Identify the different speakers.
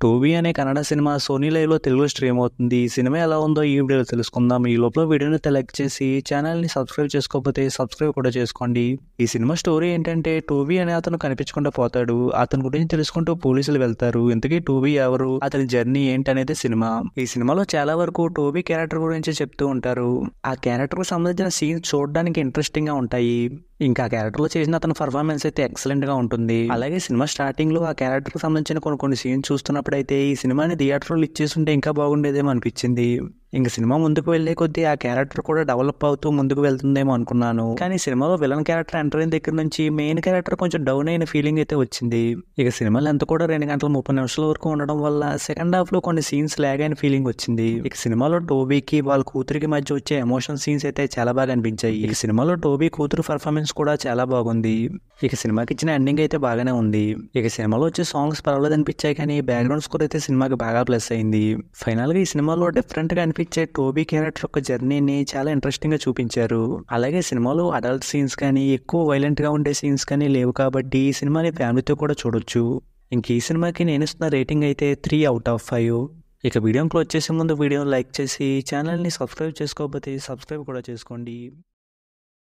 Speaker 1: 'Toby' అనే Kannada cinema Sony లైవ్‌లో తెలుగులో స్ట్రీమ్ అవుతుంది. ఈ సినిమా ఎలా ఉందో ఈ వీడియోలో తెలుసుకుందాం. ఈ లోపల వీడియోని అయితే లైక్ చేసి ఛానల్‌ని సబ్స్క్రైబ్ చేసుకోకపోతే సబ్స్క్రైబ్ కూడా చేసుకోండి. ఈ సినిమా స్టోరీ ఏంటంటే 'టోబీ' అనే అతను కనిపించకుండా పోతాడు. అతని గురించి తెలుసుకుంటూ పోలీసులు వెళ్తారు. ఇంతకీ 'టోబీ' ఎవరు? అతని జర్నీ ఏంటనేది సినిమా. ఈ సినిమాలో చాలా వరకు 'టోబీ' క్యారెక్టర్ గురించి చెప్తూ ఉంటారు. ఆ క్యారెక్టర్‌కి సంబంధించిన సీన్స్ చూడడానికి ఇంట్రెస్టింగ్‌గా ఉంటాయి. ఇంకా ఆ క్యారెక్టర్‌లో చేసిన అతని పర్ఫార్మెన్స్ అయితే ఎక్సలెంట్‌గా ఉంటుంది. అలాగే సినిమా స్టార్టింగ్‌లో ఆ క్యారెక్టర్‌కి సంబంధించిన కొన్ని సీన్స్ చూస్తున్నప్పుడైతే ఈ సినిమాని థియేటర్‌లో ఇచ్చేసుంటే ఇంకా బాగుండేదేమో అనిపించింది. ఇంక సినిమా ముందుకు వెళ్లే కొద్దీ ఆ క్యారెక్టర్ కూడా డెవలప్ అవుతూ ముందుకు వెళ్తుందేమో అనుకున్నాను. కానీ సినిమాలో విలన్ క్యారెక్టర్ ఎంటర్ అయిన దగ్గర నుంచి మెయిన్ క్యారెక్టర్ కొంచెం డౌన్ అయిన ఫీలింగ్ అయితే వచ్చింది. ఇక సినిమా లెంత్ కూడా 2 గంటల 30 నిమిషాల వరకు ఉండడం వల్ల సెకండ్ హాఫ్ లో కొన్ని సీన్స్ లాగ్ అయిన ఫీలింగ్ వచ్చింది. ఇక సినిమాలో టోబీకి వాళ్ళ కూతురికి మధ్య వచ్చే ఎమోషన్ సీన్స్ అయితే చాలా బాగా అనిపించాయి. ఇక సినిమాలో టోబీ కూతురు పర్ఫార్మెన్స్ కూడా చాలా బాగుంది. ఇక సినిమాకి ఇచ్చిన ఎండింగ్ అయితే బాగానే ఉంది. ఇక సినిమాలో వచ్చే సాంగ్స్ పర్వాలేదు అనిపించాయి, కానీ బ్యాక్గ్రౌండ్ స్కోర్ అయితే సినిమాకి బాగా ప్లస్ అయింది. ఫైనల్ గా ఈ సినిమాలో డిఫరెంట్ గా అనిపించే టోబీ క్యారెక్టర్ యొక్క జర్నీని చాలా ఇంట్రెస్టింగ్ గా చూపించారు. అలాగే సినిమాలో అడల్ట్ సీన్స్ కానీ ఎక్కువ వైలెంట్ గా ఉండే సీన్స్ కానీ లేవు కాబట్టి ఈ సినిమాని ఫ్యామిలీతో కూడా చూడొచ్చు. ఇంక ఈ సినిమాకి నేను ఇస్తున్న రేటింగ్ అయితే 3/5. ఇక వీడియోని క్లోజ్ చేసే ముందు వీడియోని లైక్ చేసి ఛానల్ని సబ్స్క్రైబ్ చేసుకోకపోతే సబ్స్క్రైబ్ కూడా చేసుకోండి.